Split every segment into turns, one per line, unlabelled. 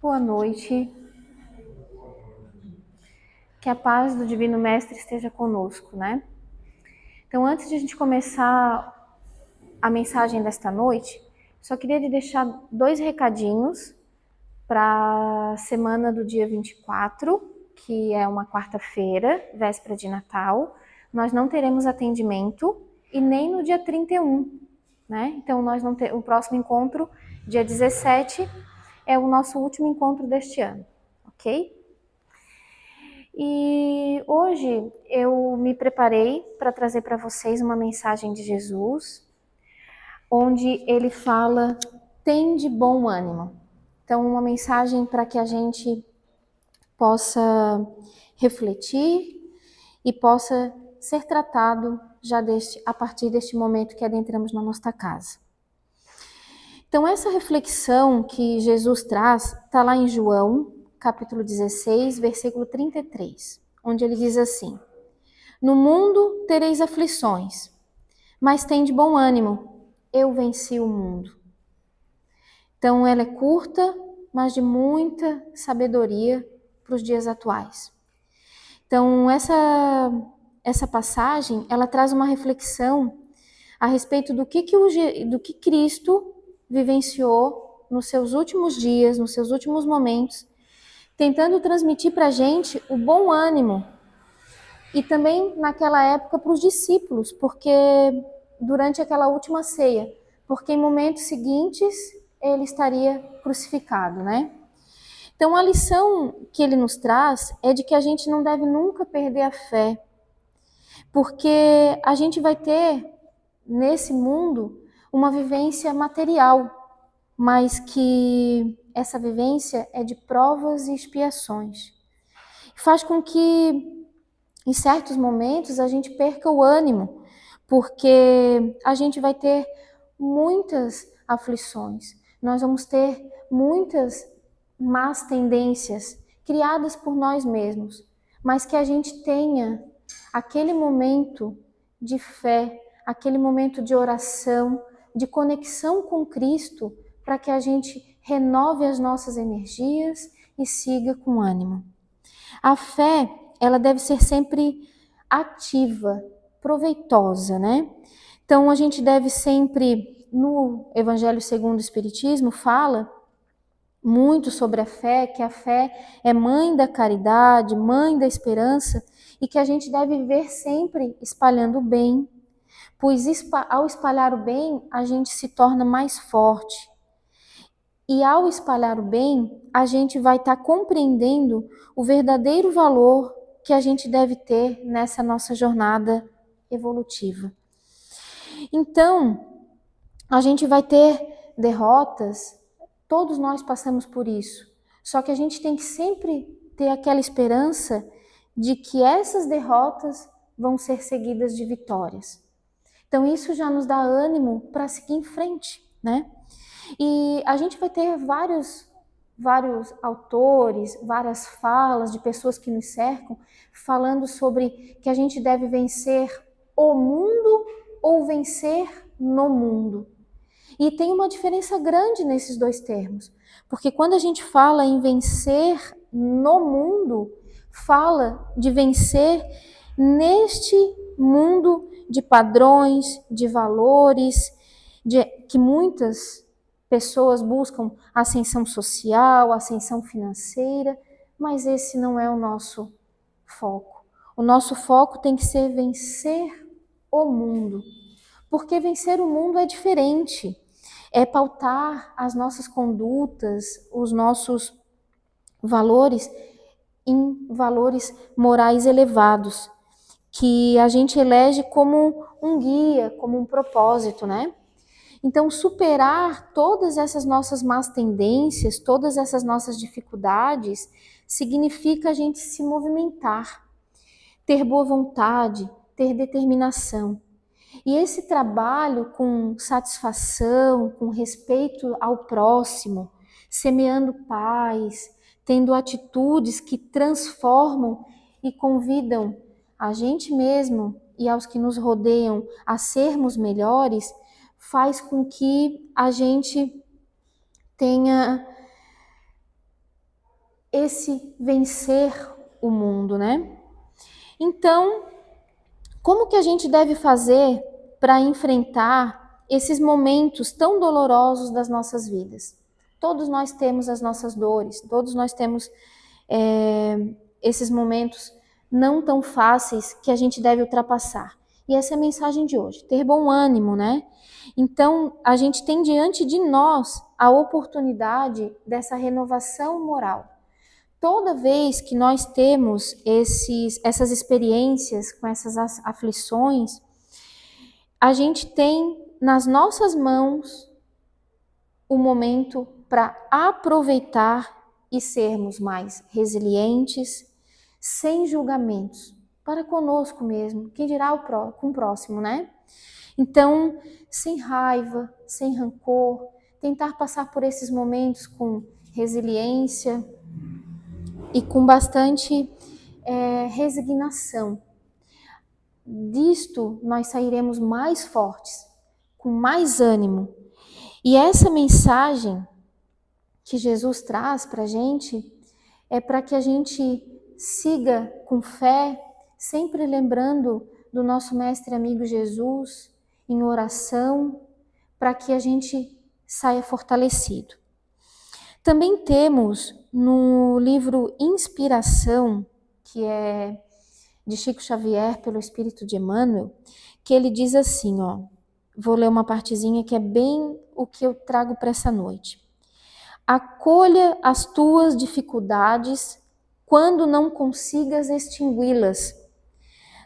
Boa noite. Que a paz do Divino Mestre esteja conosco, né? Então, antes de a gente começar a mensagem desta noite, só queria deixar 2 recadinhos para a semana do dia 24, que é uma quarta-feira, véspera de Natal. Nós não teremos atendimento e nem no dia 31, né? Então, o próximo encontro, dia 17, é o nosso último encontro deste ano, ok? E hoje eu me preparei para trazer para vocês uma mensagem de Jesus, onde ele fala: tem de bom ânimo. Então, uma mensagem para que a gente possa refletir e possa ser tratado já a partir deste momento que adentramos na nossa casa. Então, essa reflexão que Jesus traz está lá em João, capítulo 16, versículo 33, onde ele diz assim: no mundo tereis aflições, mas tende bom ânimo, eu venci o mundo. Então ela é curta, mas de muita sabedoria para os dias atuais. Então essa passagem, ela traz uma reflexão a respeito do que Cristo vivenciou nos seus últimos dias, nos seus últimos momentos, tentando transmitir para a gente o bom ânimo. E também naquela época para os discípulos, porque durante aquela última ceia, porque em momentos seguintes ele estaria crucificado, né? Então a lição que ele nos traz é de que a gente não deve nunca perder a fé, porque a gente vai ter nesse mundo uma vivência material, mas que essa vivência é de provas e expiações. Faz com que em certos momentos a gente perca o ânimo, porque a gente vai ter muitas aflições, nós vamos ter muitas más tendências criadas por nós mesmos, mas que a gente tenha aquele momento de fé, aquele momento de oração, de conexão com Cristo, para que a gente renove as nossas energias e siga com ânimo. A fé, ela deve ser sempre ativa, proveitosa, né? Então a gente deve sempre, no Evangelho segundo o Espiritismo, fala muito sobre a fé, que a fé é mãe da caridade, mãe da esperança, e que a gente deve viver sempre espalhando o bem, pois ao espalhar o bem, a gente se torna mais forte. E ao espalhar o bem, a gente vai estar compreendendo o verdadeiro valor que a gente deve ter nessa nossa jornada evolutiva. Então, a gente vai ter derrotas, todos nós passamos por isso. Só que a gente tem que sempre ter aquela esperança de que essas derrotas vão ser seguidas de vitórias. Então, isso já nos dá ânimo para seguir em frente, né? E a gente vai ter vários autores, várias falas de pessoas que nos cercam, falando sobre que a gente deve vencer o mundo ou vencer no mundo. E tem uma diferença grande nesses dois termos, porque quando a gente fala em vencer no mundo, fala de vencer neste mundo de padrões, de valores, que muitas pessoas buscam ascensão social, ascensão financeira, mas esse não é o nosso foco. O nosso foco tem que ser vencer o mundo, porque vencer o mundo é diferente. É pautar as nossas condutas, os nossos valores em valores morais elevados, que a gente elege como um guia, como um propósito, né? Então, superar todas essas nossas más tendências, todas essas nossas dificuldades, significa a gente se movimentar, ter boa vontade, ter determinação. E esse trabalho com satisfação, com respeito ao próximo, semeando paz, tendo atitudes que transformam e convidam a gente mesmo e aos que nos rodeiam a sermos melhores, faz com que a gente tenha esse vencer o mundo, né? Então, como que a gente deve fazer para enfrentar esses momentos tão dolorosos das nossas vidas? Todos nós temos as nossas dores, todos nós temos esses momentos não tão fáceis que a gente deve ultrapassar. E essa é a mensagem de hoje, ter bom ânimo, né? Então, a gente tem diante de nós a oportunidade dessa renovação moral. Toda vez que nós temos essas experiências com essas aflições, a gente tem nas nossas mãos o momento para aproveitar e sermos mais resilientes, sem julgamentos, para conosco mesmo, quem dirá com o próximo, né? Então, sem raiva, sem rancor, tentar passar por esses momentos com resiliência e com bastante resignação. Disto nós sairemos mais fortes, com mais ânimo. E essa mensagem que Jesus traz para a gente é para que a gente siga com fé, sempre lembrando do nosso mestre amigo Jesus, em oração, para que a gente saia fortalecido. Também temos no livro Inspiração, que é de Chico Xavier pelo Espírito de Emmanuel, que ele diz assim, ó, vou ler uma partezinha que é bem o que eu trago para essa noite. Acolha as tuas dificuldades quando não consigas extingui-las,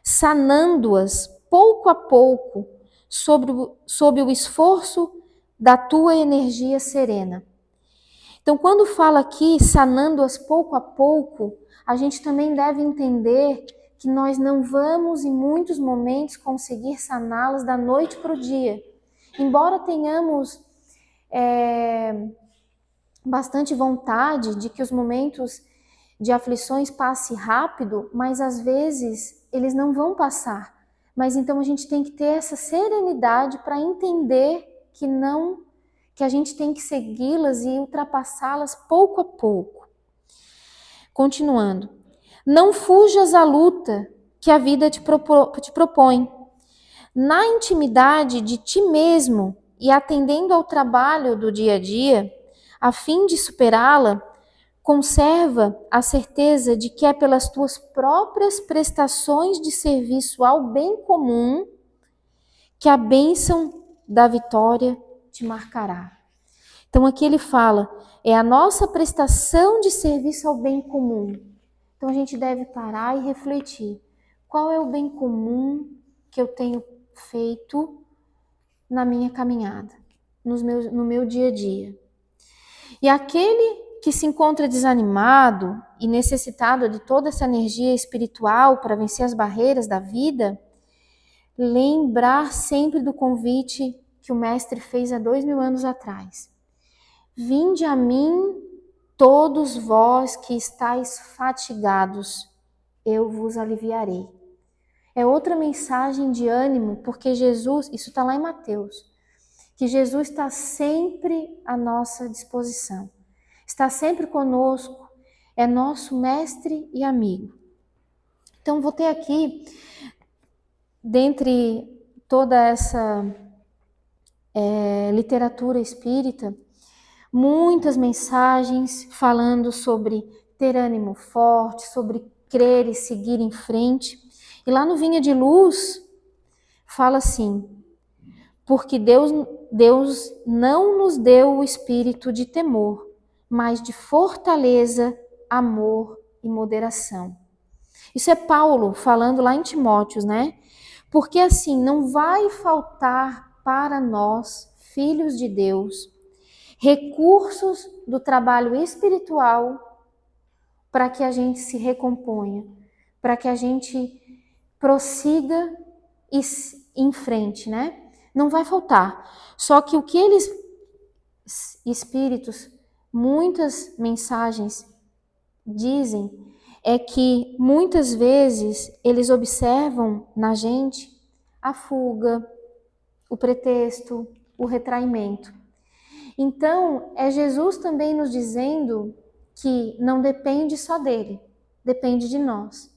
sanando-as pouco a pouco sob o esforço da tua energia serena. Então, quando fala aqui sanando-as pouco a pouco, a gente também deve entender que nós não vamos, em muitos momentos, conseguir saná-las da noite para o dia. Embora tenhamos bastante vontade de que os momentos de aflições passem rápido, mas às vezes eles não vão passar. Mas então a gente tem que ter essa serenidade para entender que a gente tem que segui-las e ultrapassá-las pouco a pouco. Continuando. Não fujas à luta que a vida te propõe. Na intimidade de ti mesmo e atendendo ao trabalho do dia a dia, a fim de superá-la, conserva a certeza de que é pelas tuas próprias prestações de serviço ao bem comum que a bênção da vitória te marcará. Então aqui ele fala, é a nossa prestação de serviço ao bem comum. Então a gente deve parar e refletir, qual é o bem comum que eu tenho feito na minha caminhada, no meu dia a dia. E aquele que se encontra desanimado e necessitado de toda essa energia espiritual para vencer as barreiras da vida, lembrar sempre do convite que o Mestre fez há 2000 anos atrás. Vinde a mim, todos vós que estáis fatigados, eu vos aliviarei. É outra mensagem de ânimo, porque Jesus, isso está lá em Mateus, que Jesus está sempre à nossa disposição, está sempre conosco, é nosso mestre e amigo. Então vou ter aqui, dentre toda essa literatura espírita, muitas mensagens falando sobre ter ânimo forte, sobre crer e seguir em frente. E lá no Vinha de Luz, fala assim, porque Deus não nos deu o espírito de temor, mas de fortaleza, amor e moderação. Isso é Paulo falando lá em Timóteos, né? Porque assim, não vai faltar para nós, filhos de Deus, recursos do trabalho espiritual para que a gente se recomponha, para que a gente prossiga em frente, né? Não vai faltar. Só que o que espíritos, muitas mensagens dizem é que muitas vezes eles observam na gente a fuga, o pretexto, o retraimento. Então, é Jesus também nos dizendo que não depende só dele, depende de nós.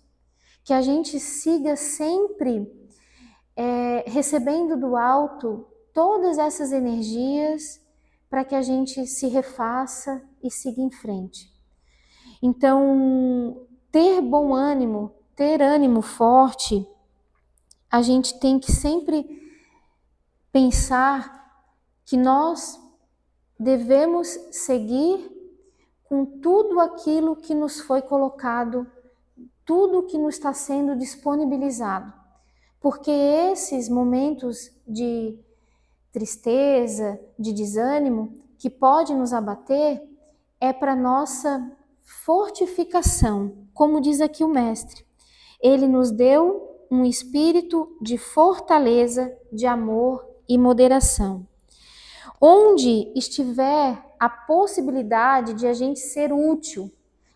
Que a gente siga sempre recebendo do alto todas essas energias para que a gente se refaça e siga em frente. Então, ter bom ânimo, ter ânimo forte, a gente tem que sempre pensar que nós devemos seguir com tudo aquilo que nos foi colocado, tudo que nos está sendo disponibilizado. Porque esses momentos de tristeza, de desânimo, que pode nos abater, é para nossa fortificação, como diz aqui o mestre. Ele nos deu um espírito de fortaleza, de amor e moderação. Onde estiver a possibilidade de a gente ser útil,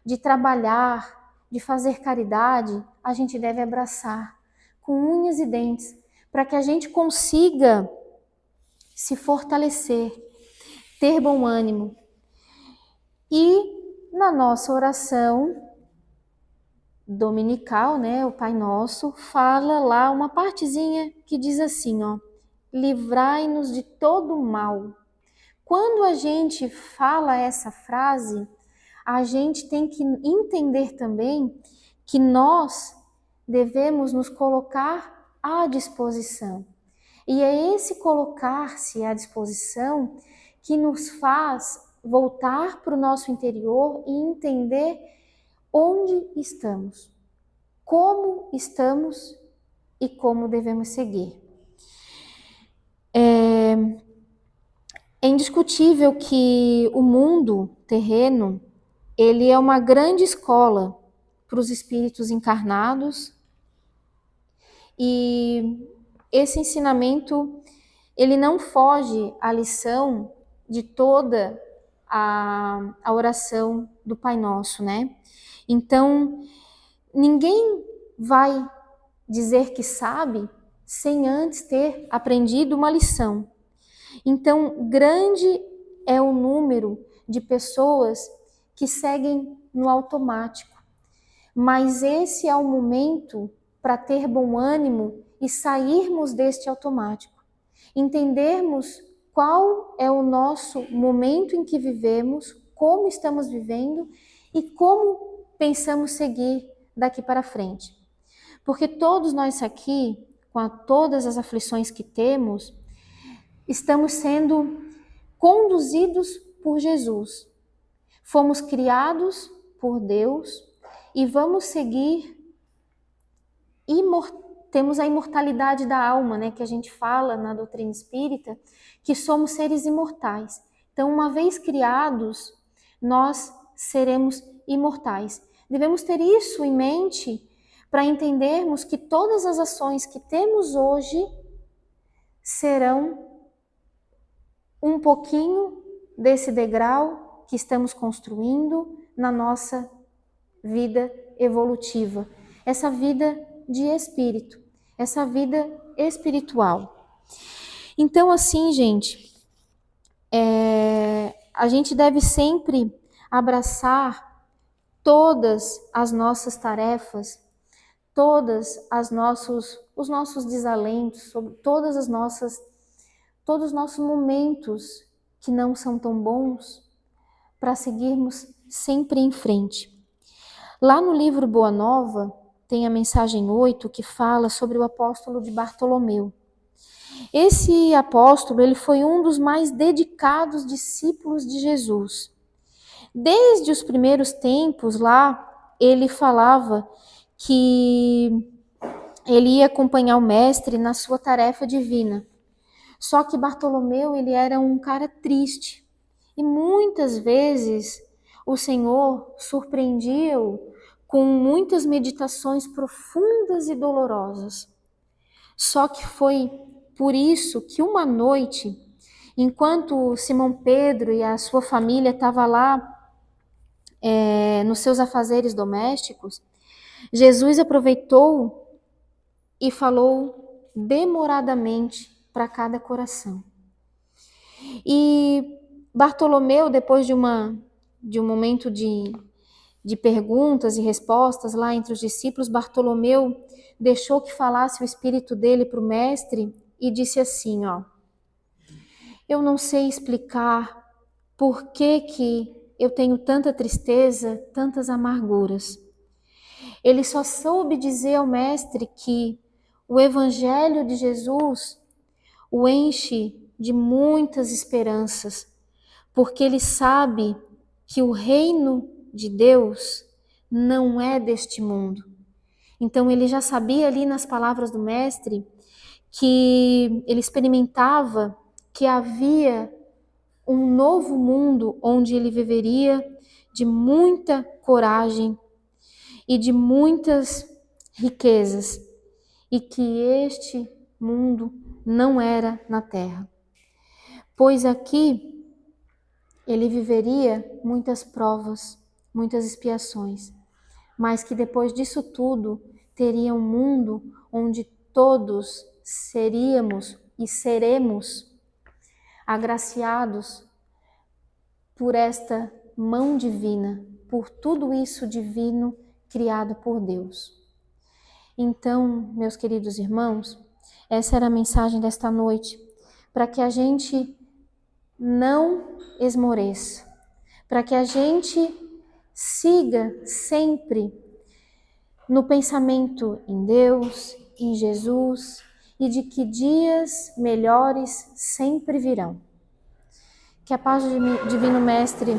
de trabalhar, de fazer caridade, a gente deve abraçar com unhas e dentes, para que a gente consiga se fortalecer, ter bom ânimo. E na nossa oração dominical, né, o Pai Nosso, fala lá uma partezinha que diz assim, ó: livrai-nos de todo mal. Quando a gente fala essa frase, a gente tem que entender também que nós devemos nos colocar à disposição. E é esse colocar-se à disposição que nos faz voltar para o nosso interior e entender onde estamos, como estamos e como devemos seguir. É indiscutível que o mundo terreno, ele é uma grande escola para os espíritos encarnados, e esse ensinamento, ele não foge à lição de toda a oração do Pai Nosso, né? Então, ninguém vai dizer que sabe sem antes ter aprendido uma lição. Então, grande é o número de pessoas que seguem no automático. Mas esse é o momento para ter bom ânimo e sairmos deste automático. Entendermos qual é o nosso momento em que vivemos, como estamos vivendo e como pensamos seguir daqui para frente. Porque todos nós aqui, com todas as aflições que temos, estamos sendo conduzidos por Jesus. Fomos criados por Deus e vamos seguir. Temos a imortalidade da alma, né, que a gente fala na doutrina espírita, que somos seres imortais. Então, uma vez criados, nós seremos imortais. Devemos ter isso em mente para entendermos que todas as ações que temos hoje serão um pouquinho desse degrau que estamos construindo na nossa vida evolutiva, essa vida de espírito, essa vida espiritual. Então, assim, gente, a gente deve sempre abraçar todas as nossas tarefas, os nossos desalentos, todos os nossos momentos que não são tão bons, para seguirmos sempre em frente. Lá no livro Boa Nova, tem a mensagem 8 que fala sobre o apóstolo de Bartolomeu. Esse apóstolo, ele foi um dos mais dedicados discípulos de Jesus. Desde os primeiros tempos lá, ele falava que ele ia acompanhar o mestre na sua tarefa divina. Só que Bartolomeu, ele era um cara triste. E muitas vezes o Senhor surpreendia-o com muitas meditações profundas e dolorosas. Só que foi por isso que uma noite, enquanto Simão Pedro e a sua família estavam lá nos seus afazeres domésticos, Jesus aproveitou e falou demoradamente para cada coração. E Bartolomeu, depois de uma de um momento de perguntas e respostas lá entre os discípulos, Bartolomeu deixou que falasse o espírito dele para o mestre e disse assim, ó: eu não sei explicar por que eu tenho tanta tristeza, tantas amarguras. Ele só soube dizer ao mestre que o evangelho de Jesus o enche de muitas esperanças, porque ele sabe que o reino de Deus não é deste mundo. Então ele já sabia ali nas palavras do mestre que ele experimentava que havia um novo mundo onde ele viveria de muita coragem e de muitas riquezas, e que este mundo não era na terra. Pois aqui ele viveria muitas provas, muitas expiações, mas que depois disso tudo teria um mundo onde todos seríamos e seremos agraciados por esta mão divina, por tudo isso divino criado por Deus. Então, meus queridos irmãos, essa era a mensagem desta noite, para que a gente não esmoreça, para que a gente siga sempre no pensamento em Deus, em Jesus, e de que dias melhores sempre virão. Que a paz do Divino Mestre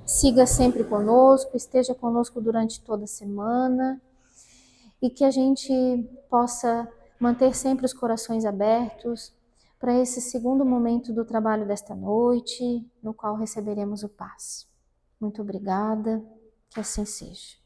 siga sempre conosco, esteja conosco durante toda a semana, e que a gente possa manter sempre os corações abertos para esse segundo momento do trabalho desta noite, no qual receberemos o passe. Muito obrigada, que assim seja.